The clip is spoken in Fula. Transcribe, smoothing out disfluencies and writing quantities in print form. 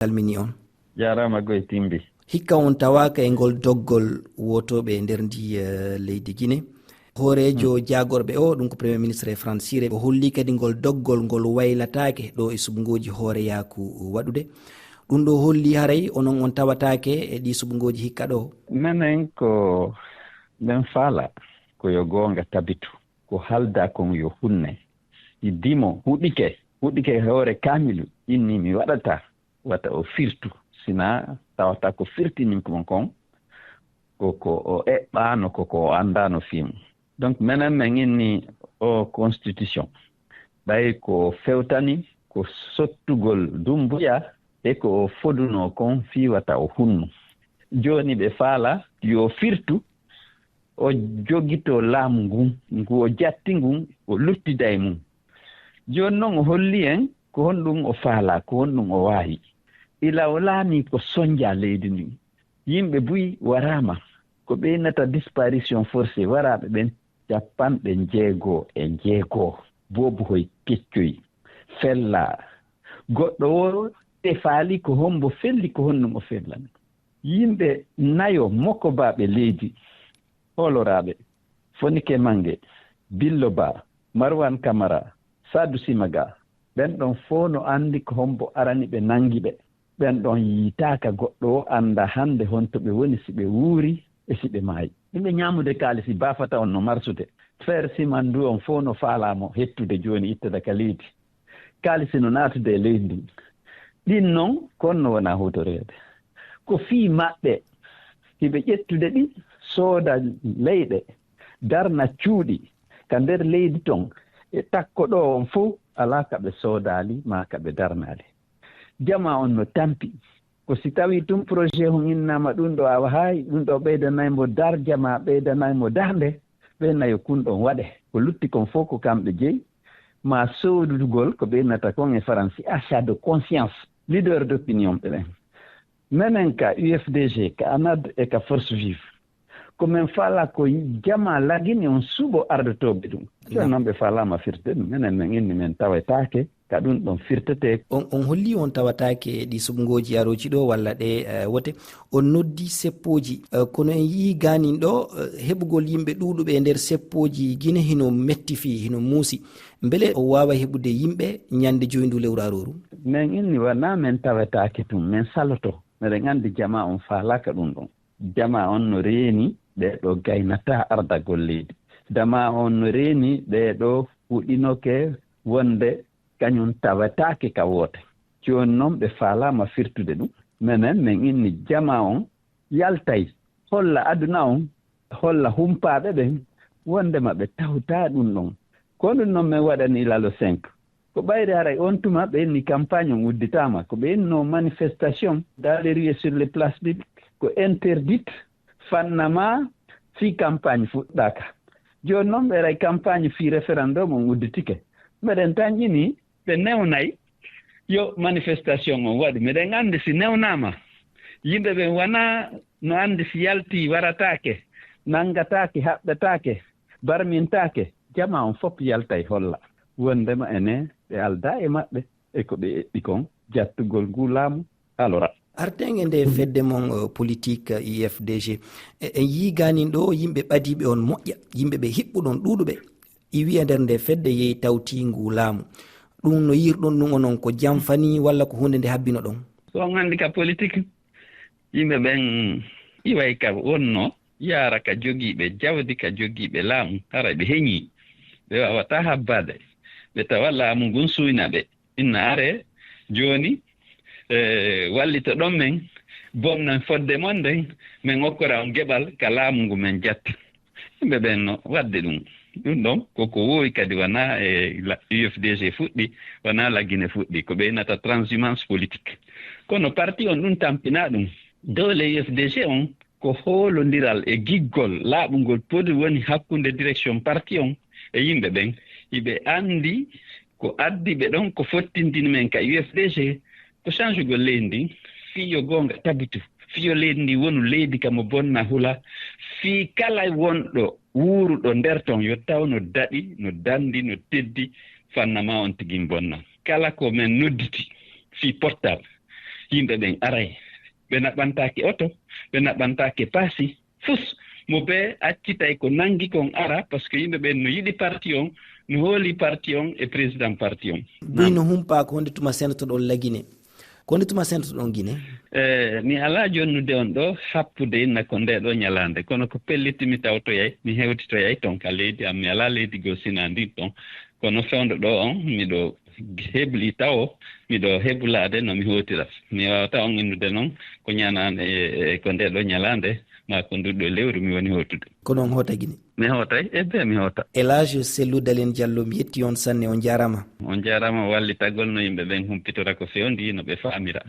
salmini on. Jarama goye timbi. Hikka on tawaka e ngol doggol wotoɓe nder ndi leydi Guinée. Hoorejo jagorɓe o ɗum ko premier ministre France Siré o holli kadi ngol doggol ngol waylatake ɗo e suɓugoji hooreyaku waɗude. ɗum ɗo holli haray onon on tawatake e ɗi suɓugoji hikka ɗo. Minen ko men faala ko yo gonga tabitu ko halda kon yo hunne dimo huɗike hoore kamilu inni mi waɗata wata o firtu sina tawata ko firtinin kon koko o eɓɓano koko o andano fimu. Donc menen men inni o constitution ɓay ko fewtani ko sottugol dumbuya e ko o foduno kon fiwata o hunnu. Joni ɓe faala yo firtu o jogito laamu ngun ngu o jatti ngun o luttida e mum. Joni noon o holli en ko honɗum o faala ko honɗum o waawi. Ila o laami ko soñja leydi ndi. Yimɓe buyi warama ko ɓeynata disparition forcé waraɓe ɓen 6 boobu hoy keccoyi fella goɗɗo o te faali ko hombo felli ko honɗum o fellani. Yimɓe nayo mokkobaɓe leydi holoraɓe Fonike Mange, Billo Ba, Marwan Camara, Sadou Simaga, ɓen ɗon fof no andi ko hombo arani ɓe nangi ɓe. Ɓen ɗon yiitaka goɗɗo o anda hande honto ɓe woni si ɓe wuuri e si ɓe maayi. Yimɓe ñamude kaalisi bafata on no marsude. Frère Siman du on fof no faalamo hettude joni ittada ka leydi. Kaalisi no naatude e leydi. Ɗin noon konno wona hutorede. Ko fii maɓɓe hiɓe ƴettude ɗi sooda leyɗe darna cuuɗi ka nder leydi ton e takko ɗo on fof alaa ka ɓe soodali ma ka ɓe darnali. Jama on no tampi ko si tawi tum projet hon innama ɗum ɗo awa haayi ɗum ɗo ɓeydanaymo darja ma ɓeydanaymo darnde ɓeynayo kunɗon waɗe ko lutti kon fof ko kamɓe jeyi ma soodugol ko ɓeynata kon e faransi achat de conscience leader d'opinion ɓeɓen. Menen ka UFDG ka ANAD e ka force vive ko men faala ko jama lagini on suɓo ardotoɓe ɗum. Joni noon ɓe faalama firte ɗum menen men inni men tawetake ka ɗum ɗon firtete. On holli on tawatake ɗi suɓugoji aroji ɗo walla ɗe wote on noddi seppoji kono en yii ganin ɗo heɓugol yimɓe ɗuɗuɓe e nder seppoji Guinée hino metti fi hino muusi beele o wawa heɓude yimɓe ñande joyndu lewru aroru. Men inni wona men tawetake tum men saloto meɗen andi jama on faalaka ɗum ɗon. Jama on no reeni ɓeɗo gaynata ardagol leydi. Jama on no reeni ɓeɗo huɗinoke wonde kañum tawetake ka woote. Joni noon ɓe faalama firtude ɗum. Menen min inni jama on yaltay holla aduna on holla humpaɓe ɓen wondema ɓe tawta ɗum ɗon. Ko ɗum noon min waɗani ilalo 5 ko ɓayri haray on tuma ɓe inni campagne on udditama ko ɓe inno manifestation dans les rues et sur les places publiques ko interdite fannama fi campagne fuɗɗaka. Joni noon ɓe ray campagne fi référendum on udditike meɗen tan ƴini ɓe newnay yo manifestation on waɗi. Meɗen andi si newnama yimɓe ɓe wona no andi si yalti waratake nangatake haɓɓetake barmintake jama on fof yaltay holla wondema ene ɓe alda e maɓɓe e ko ɓe eɓɓi kon jattugol ngu laamu alora. Arten e nde fedde mon politique UFDG en yii ganin ɗo yimɓe ɓadiɓe on moƴƴa yimɓe ɓe hiɓɓuɗon ɗuɗuɓe i wiya nder nde fedde yehi tawti ngu laamu ɗum no yirɗon ɗum onon ko jamfani walla ko hunde nde habbino ɗon. So on andi ka politique yimɓe ɓen iway ka wonno yaara ka jogiiɓe jawdi ka jogiiɓe laamu hara ɓe heñi ɓe wawata habbade ɓe tawa laamu ngun suyna ɓe inna are joni wallita ɗon men bomnan fodde mon nden min okkora on geɓal ka laamu ngu men jatti. Yimɓe ɓen no wadde ɗum ɗon koko wowi kadi wona e UFDG fuɗɗi wona la Guinée fuɗɗi ko ɓeynata transhumance politique kono parti on ɗum tampina ɗum dowle UFDG on ko hoolodiral e giggol laaɓugol podi woni hakkunde direction parti on e yimɓe ɓen hiɓe andi ko addi ɓe ɗon ko fottindini men ka UFDG ko change gol leydi ndi fiyo gonga tabitu fiyo leydi ndi wonu leydi kamo bonna hula fi kala wonɗo wuuruɗo nder ton yo taw no daɗi no dandi no teddi fannama on tigin bonna kala ko men nodditi fi portal yimɓe ɓen aray ɓe naɓantake oto ɓe naɓantake paasi fus mo ɓe accitay ko nangi kon ara par ce que yimɓe ɓen no yiɗi parti on no hooli parti on e président parti on ɓuyno humpa ko honde tuma senoto ɗon lagine ko honde tuma senoto ɗon Guinée mi ala jonnude on ɗo happude inna ko nde ɗo ñalande kono ko pellitimi tawtoyay mi hewtitoyay toon ka leydi am mi ala leydi goo sina ndin toon kono fewndo ɗo on miɗo hebli taw miɗo heblade no mi hotira mi wawata on innude noon ko ñanande e ko nde ɗo ñalande ma ko nduɗo lewru mi woni hotude kono on hoota Guinée mi hootay ebe mi hoota Elage Sellou Dalen Diallo mi yetti on sanne on jarama wallitagol no yimɓe ɓen humpitora ko fewndi no ɓe famira